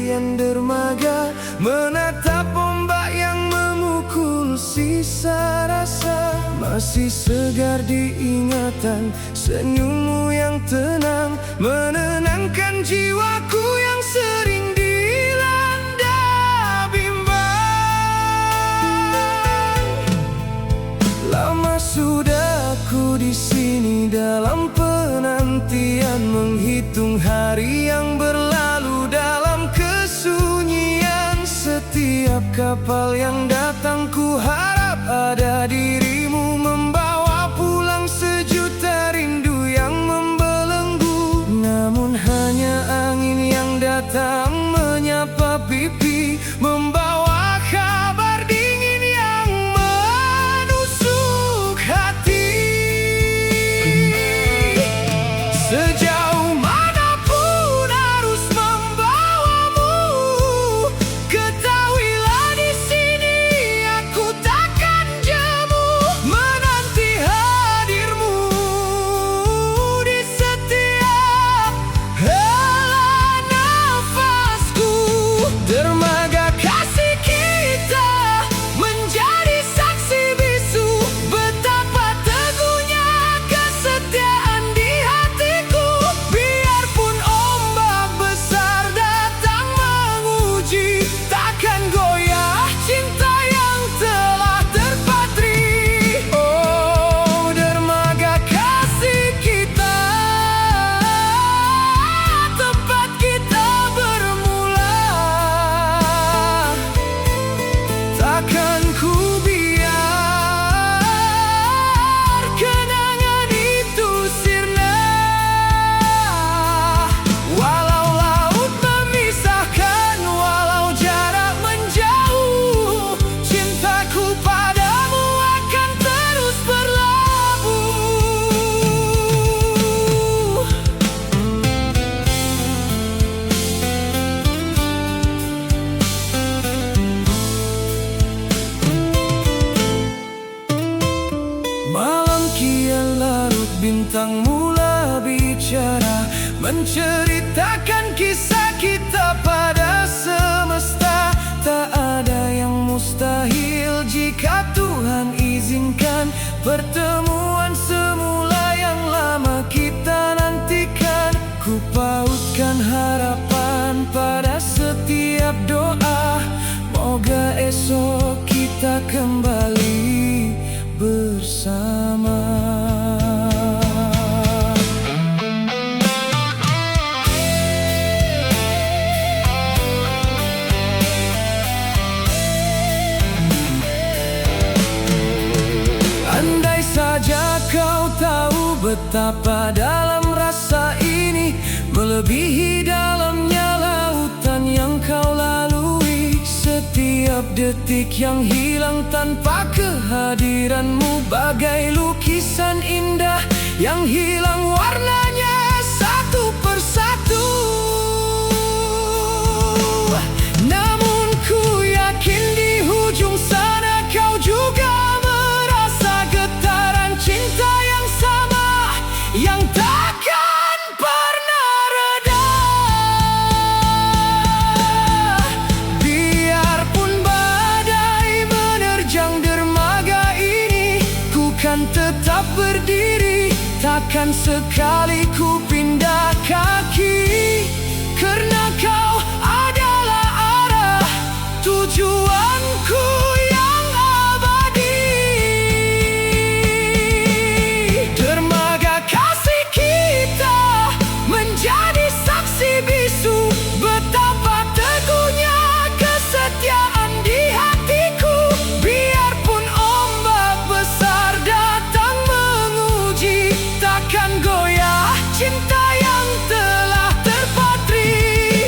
sendirian dermaga, menatap ombak yang memukul sisa rasa. Masih segar diingatan senyummu yang tenang, menenangkan jiwaku yang sering dilanda bimbang. Lama sudah aku di sini dalam penantian, menghitung hari yang berlalu dalam kesunyian. Setiap kapal yang datang ku harap ada dirimu, membawa pulang sejuta rindu yang membelenggu. Namun hanya angin yang datang menyapa pipi, membawa kabar dingin yang menusuk hati. Sejauh manapun arus membawamu, ketahuilah di sini aku takkan jemu, menanti hadirmu di setiap helaan nafasku. Dermaga kasih kita menjadi saksi bisu, betapa teguhnya kesetiaan di hatiku. Biarpun ombak besar datang menguji, takkan goyah cinta yang telah terpatri. Oh, dermaga kasih kita, tempat kita bermula. Takkan ku biar kenangan itu sirna. Walau laut memisahkan, walau jarak menjauh, cintaku padamu akan terus berlabuh. Malam kian larut, bintang mula bicara, menceritakan kisah kita pada semesta. Tak ada yang mustahil jika Tuhan izinkan, pertemuan semula yang lama kita nantikan. Ku pautkan harapan pada setiap doa, moga esok kita kembali bersama. Andai saja kau tahu betapa dalam rasa ini, melebihi dalamnya lautan yang kau lalui. Setiap detik yang hilang tanpa kehadiranmu, bagai lukisan indah yang hilang warnanya satu persatu. Namun ku yakin di hujung sana kau juga merasa getaran cinta yang sama, yang takkan pernah reda. Biarpun badai menerjang dermaga ini, ku kan tetap berdiri, takkan sekali ku pindah kaki. Karena kau adalah arah tujuanku yang abadi. Dermaga kasih kita menjadi saksi bisu, betapa teguhnya kesetiaan di hatiku. Biarpun ombak besar datang menguji, takkan goyah cinta yang telah terpatri.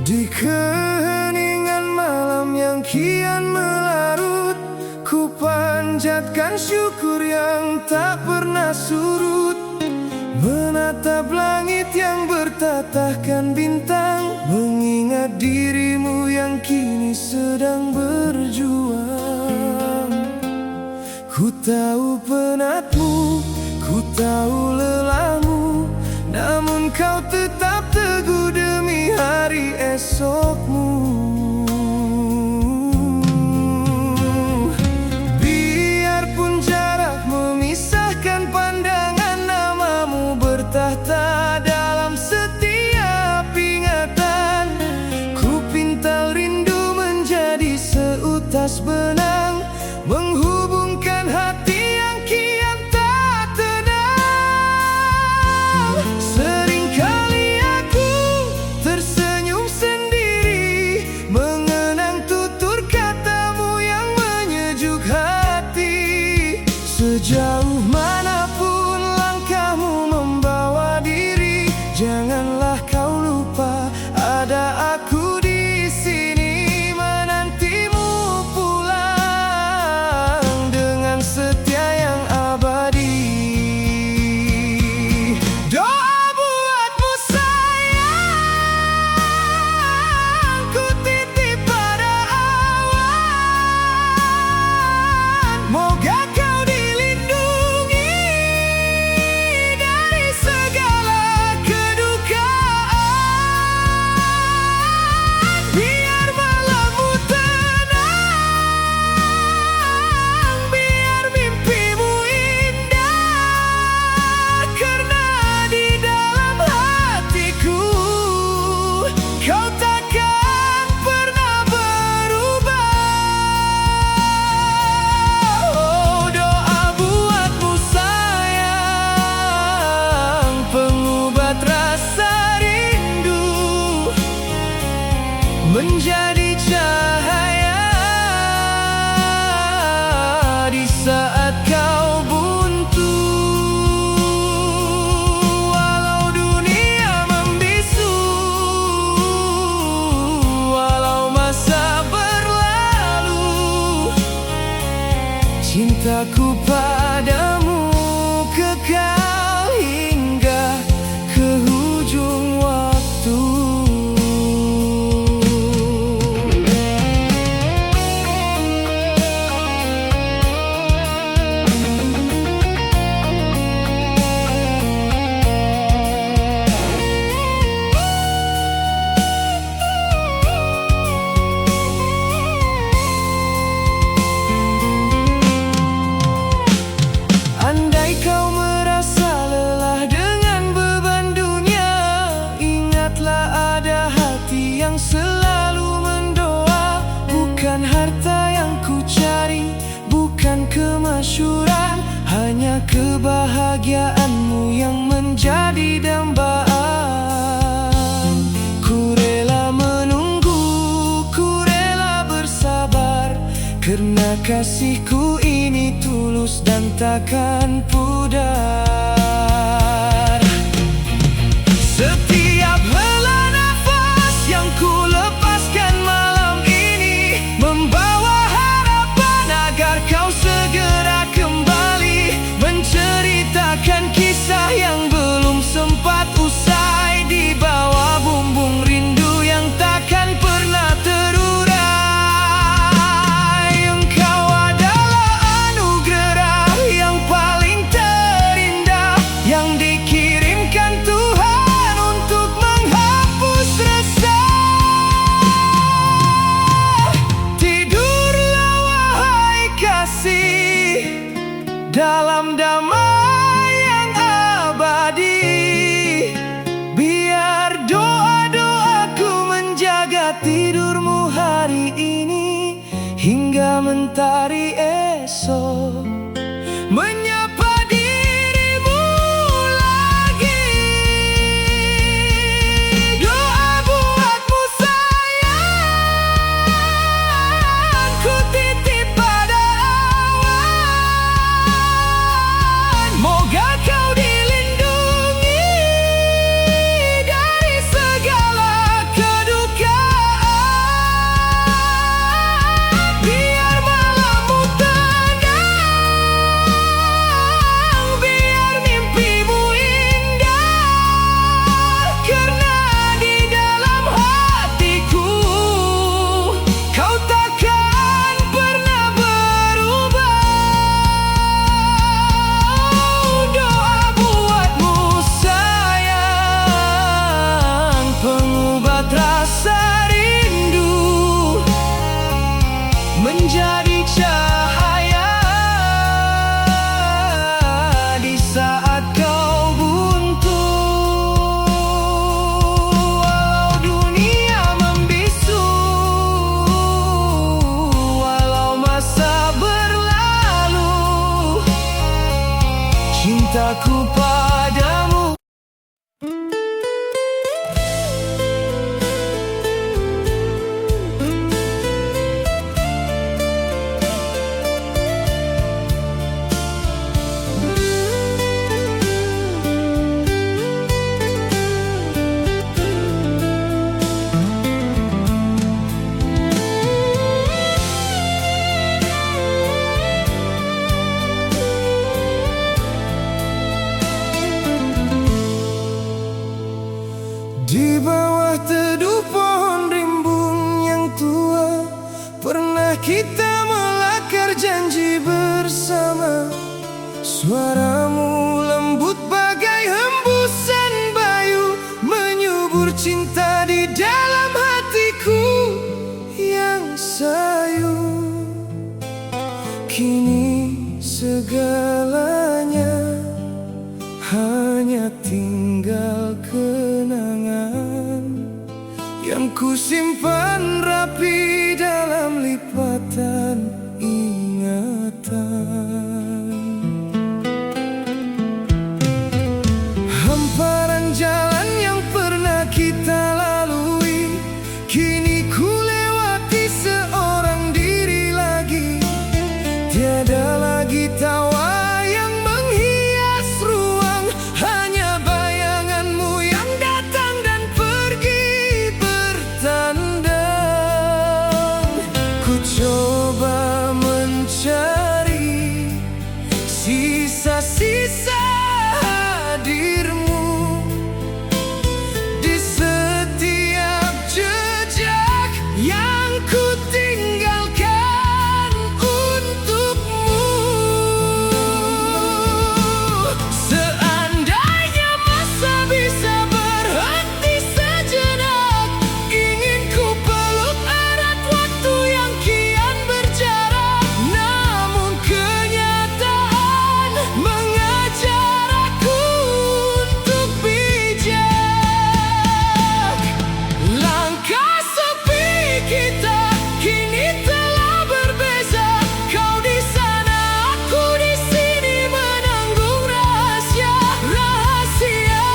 Di keheningan malam yang kian melarut, ku panjatkan syukur yang tak pernah surut. Menatap langit yang bertatahkan bintang, mengingat dirimu yang kini sedang berjuang. Ku tahu penatmu, ku tahu lelahmu, namun kau tetap teguh demi hari esokmu. Biarpun jarak memisahkan pandangan, namamu bertahta dalam setiap ingatan. Ku pintal rindu menjadi seutas benang, menghubungkan hati yang kian tak tenang. Seringkali aku tersenyum sendiri, mengenang tutur katamu yang menyejuk hati. Sejauh manapun langkahmu membawa diri, janganlah kau lupa ada aku di sini menantimu pulang dengan setia yang abadi. Doa buatmu sayang, ku titip pada awan. Moga kau dilindungi dari segala kedukaan. Biar malammu tenang, biar mimpimu indah, karena di dalam hatiku kau takkan pernah berubah. Oh, doa buatmu sayang, pengobat rasa rindu, menjadi cahaya di saat kau buntu. Walau dunia membisu, walau masa berlalu, cintaku padamu kekal hingga ke ujung waktu. Andai kau merasa lelah dengan beban dunia, ingatlah ada hati yang selalu mendoa. Bukan harta yang ku cari, bukan kemasyhuran, hanya kebahagiaanmu yang menjadi dambaan. Ku rela menunggu, ku rela bersabar, karena kasihku ini tulus dan takkan pudar. Setiap hela nafas yang ku lepaskan malam ini, membawa harapan agar kau segera kembali, menceritakan kisah yang belum sempat usai, di bawah bumbung rindu yang takkan pernah terurai. Engkau adalah anugerah yang paling terindah, yang dikirimkan Tuhan untuk menghapus resah. Tidurlah wahai kasih, dalam damai yang abadi. Biar doa-doaku menjaga tidurmu hari ini, hingga mentari esok menyapa dirimu lagi. Doa buatmu sayang, ku titip pada awan. Moga kau dilindungi dari segala kedukaan. Di bawah teduh pohon rimbun yang tua, pernah kita melakar janji bersama. Suaramu lembut bagai hembusan bayu, menyubur cinta di dalam hatiku yang sayu. Kini segalanya hanya tinggal kenangan yang kusimpan rapi dalam lipatan ingatan. Hamparan jalan yang pernah kita lalui, kini ku lewati seorang diri lagi. Tiada lagi tawa yang menghias ruang, hanya bayanganmu yang datang dan pergi bertandang. Ku coba mencari sisa-sisa hadirmu di setiap jejak yang ku tinggalkan untukmu. Seandainya masa bisa berhenti sejenak, ingin ku peluk erat waktu yang kian berjarak. Namun kenyataan mengajar aku untuk bijak. Langkah sepi kita kini telah berbeza. Kau di sana, aku di sini, menanggung rahasia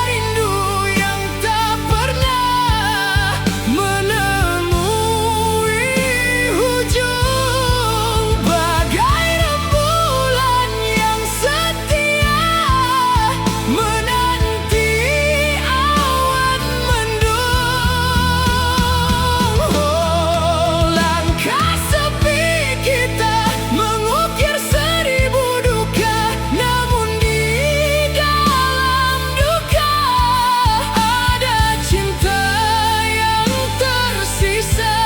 rindu yang tak pernah menemui ujung. Bagai rembulan yang setia menanti awan mendung. Oh, langkah sepi kita mengukir seribu duka, namun di dalam duka ada cinta yang tersisa.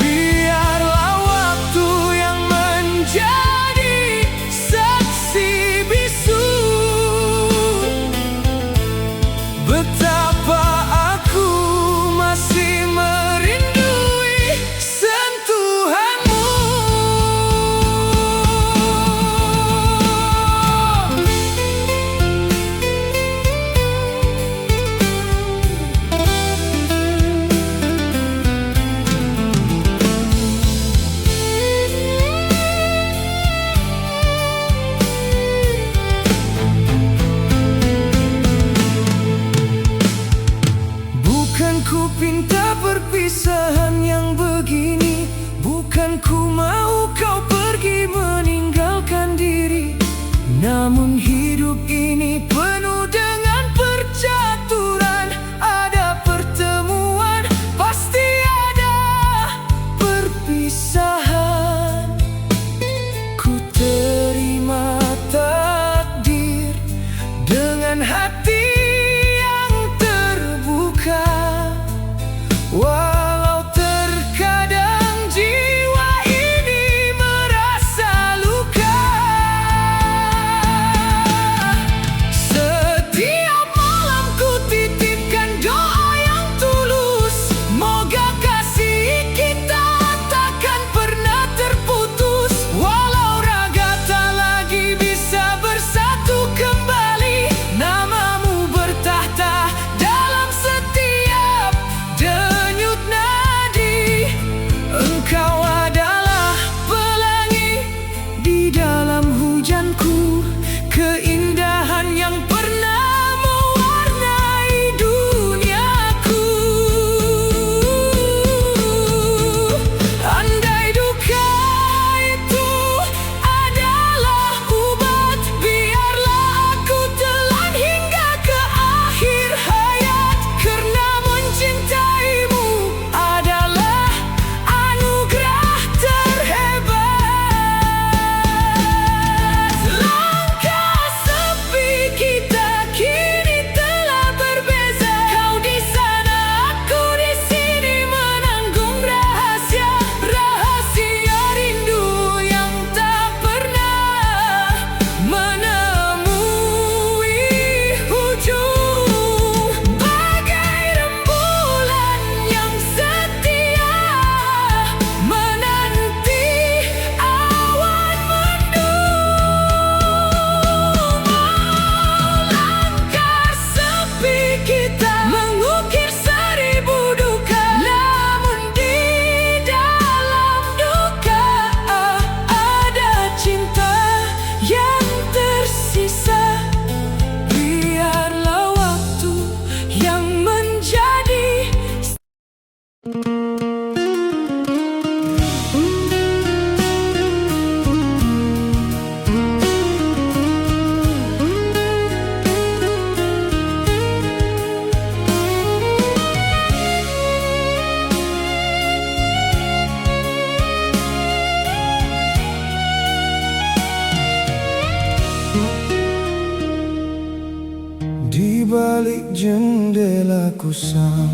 Biarlah waktu yang menjadi saksi bisu betapa aku masih merindui sentuhanmu. Bukan ku pinta perpisahan yang begini, bukan ku mau kau pergi meninggalkan diri. Namun hidup ini penuh dengan percaturan. Ada pertemuan, pasti ada perpisahan. Ku terima takdir dengan hati yang terbuka. Walau terkadang jiwa ini merasa jendela kusam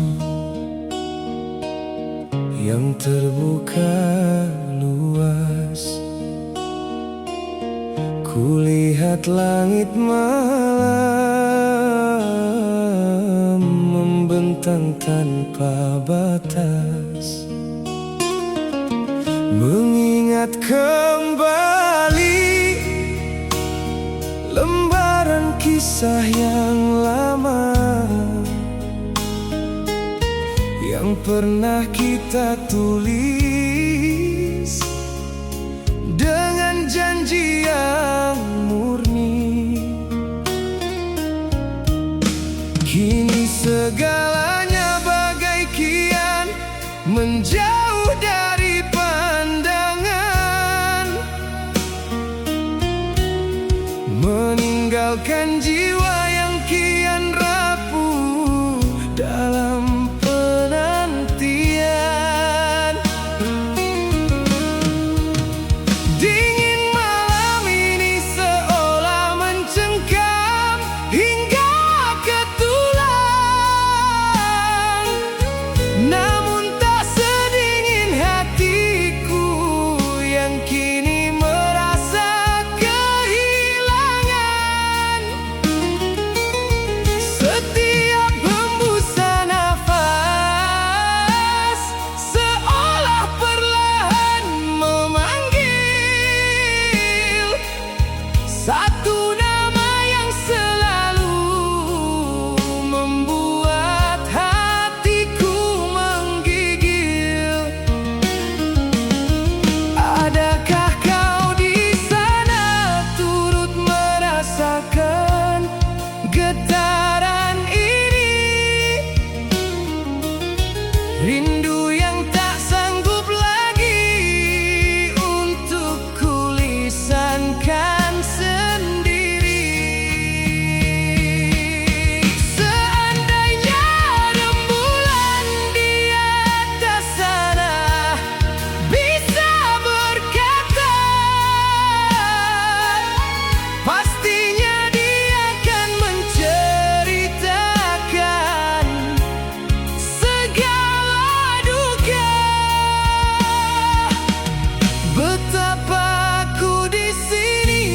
yang terbuka luas, kulihat langit malam membentang tanpa batas, mengingat kembali lembaran kisah yang lama yang pernah kita tulis dengan janji yang murni. Kini segalanya bagai kian menjauh dari pandangan, meninggalkan jiwa yang kian rapuh dalam penantian. Dingin malam ini seolah mencengkam hingga ke tulang, namun tak sedingin hatiku yang kini merasa kehilangan. Setiap hembusan nafas seolah perlahan memanggil satu nama yang selalu membuat hatiku menggigil. Adakah kau di sana turut merasakan getaran ini? Rindu yang tak sanggup lagi untuk kulisankan sendiri. Seandainya rembulan di atas sana bisa berkata, pastinya dia akan menceritakan segala duka. Betapa aku di sini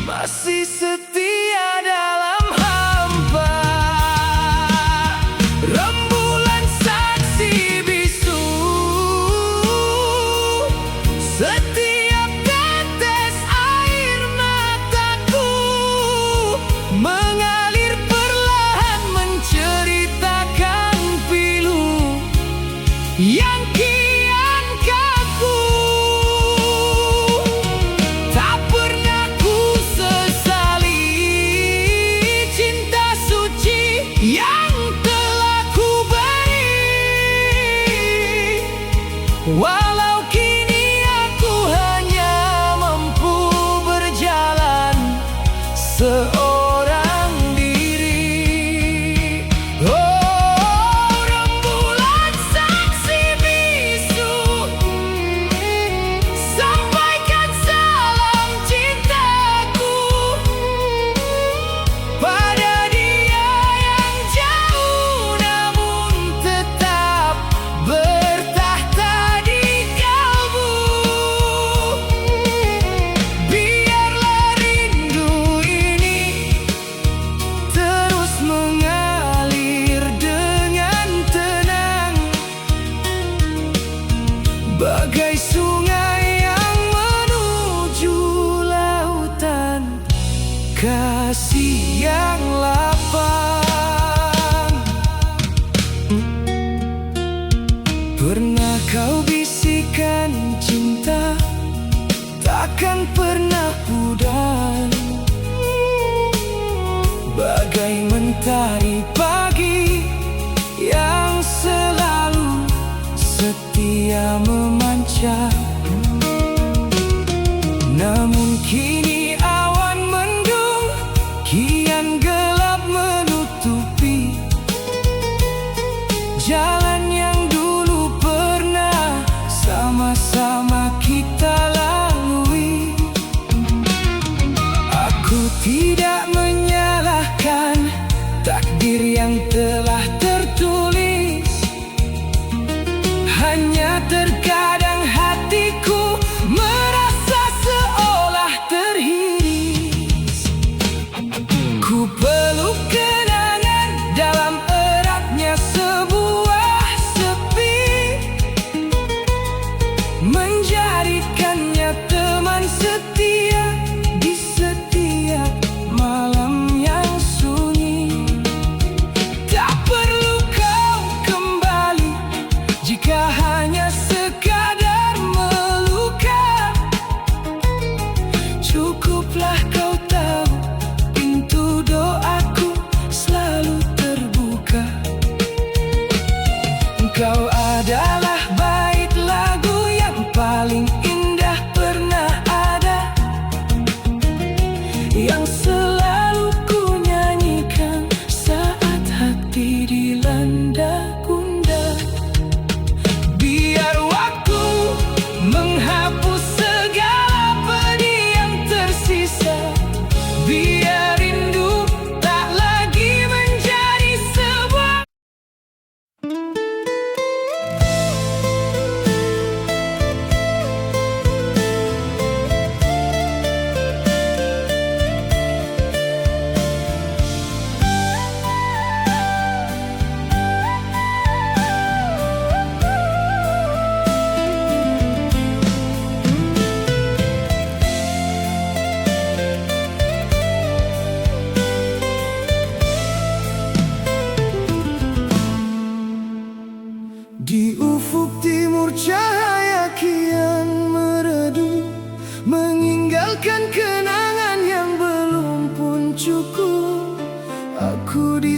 masih setia dalam hampa. Rembulan saksi bisu, setiap tetes air mataku mengalir perlahan menceritakan pilu yang kian kaku. Tak pernah ku sesali cinta suci yang telah ku beri, walau kini aku hanya mampu berjalan seorang diri. Oh, rembulan saksi bisu, sampaikan salam cintaku pada dia yang jauh namun tetap bertahta di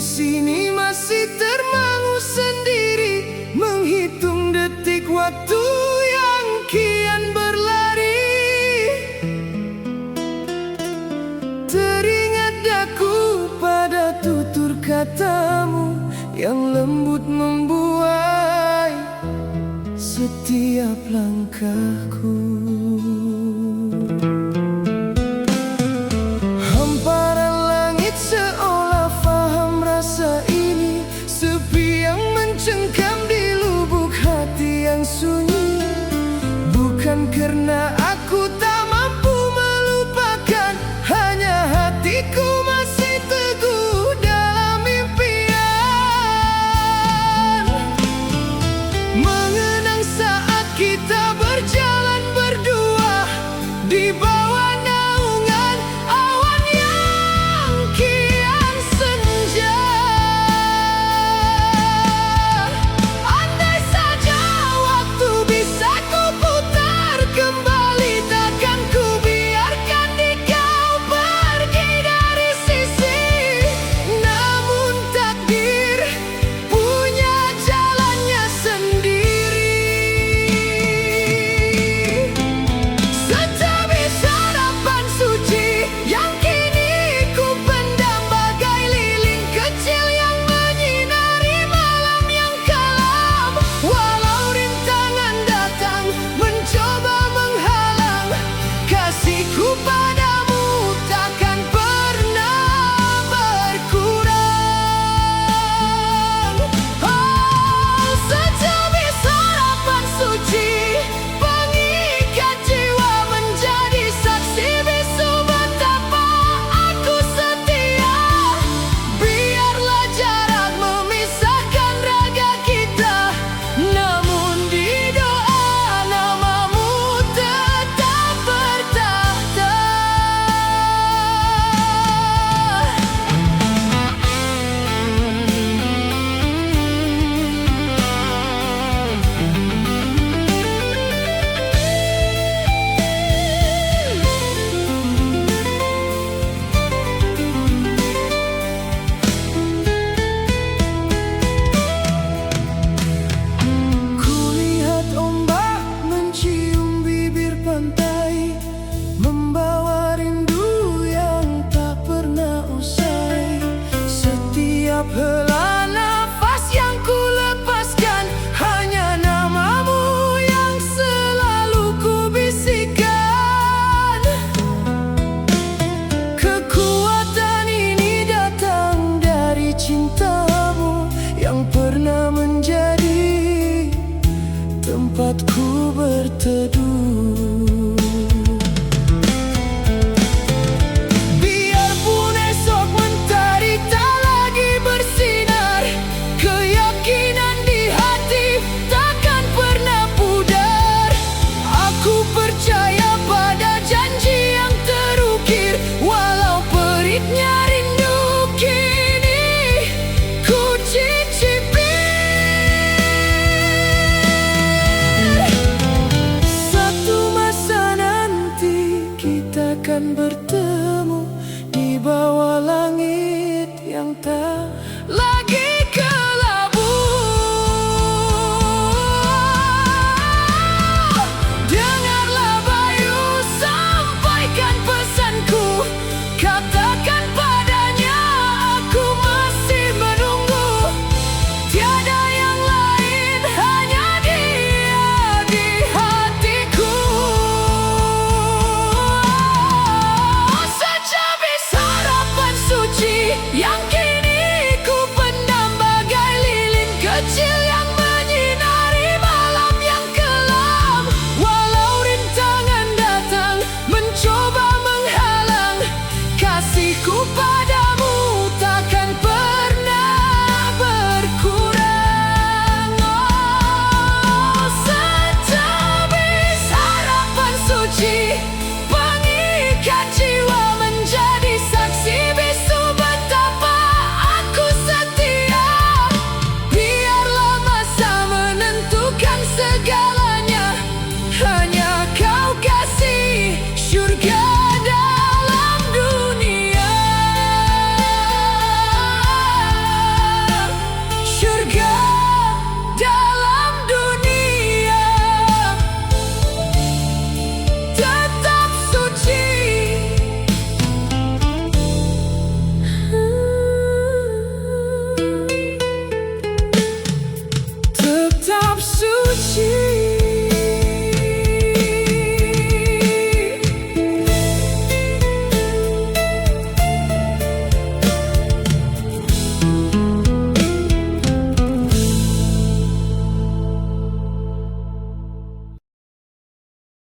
sini masih termangu sendiri, menghitung detik waktu yang kian berlari. Teringat daku pada tutur katamu yang lembut membuai setiap langkahku. Hamparan langit seolah faham rasa ini, sepi yang mencengkam di lubuk hati yang sunyi. Bukan karena aku tak mampu melupakan, hanya hatiku masih teguh dalam impian. Mengenang saat kita berjalan berdua di bawah naungan awan yang kian senja. Andai saja waktu bisa kuputar kembali, takkan ku biarkan kau pergi dari sisi. Namun takdir punya jalannya sendiri. Setabis harapan suci yang kini ku pendam, bagai lilin kecil yang menyinari malam yang kelam. Walau rintangan datang mencoba menghalang, kasihku padamu takkan pernah berkurang. Oh, setabis harapan suci pengikat jiwa, menjadi saksi bisu betapa aku setia. Biarlah jarak memisahkan raga kita, namun di doa namamu tetap bertahta. Kulihat ombak mencium bibir pantai, membawa rindu yang tak pernah usai. Setiap hela nafas yang ku lepaskan, hanya namamu yang selalu ku bisikkan. Kekuatan ini datang dari cintamu yang pernah menjadi tempatku berteduh.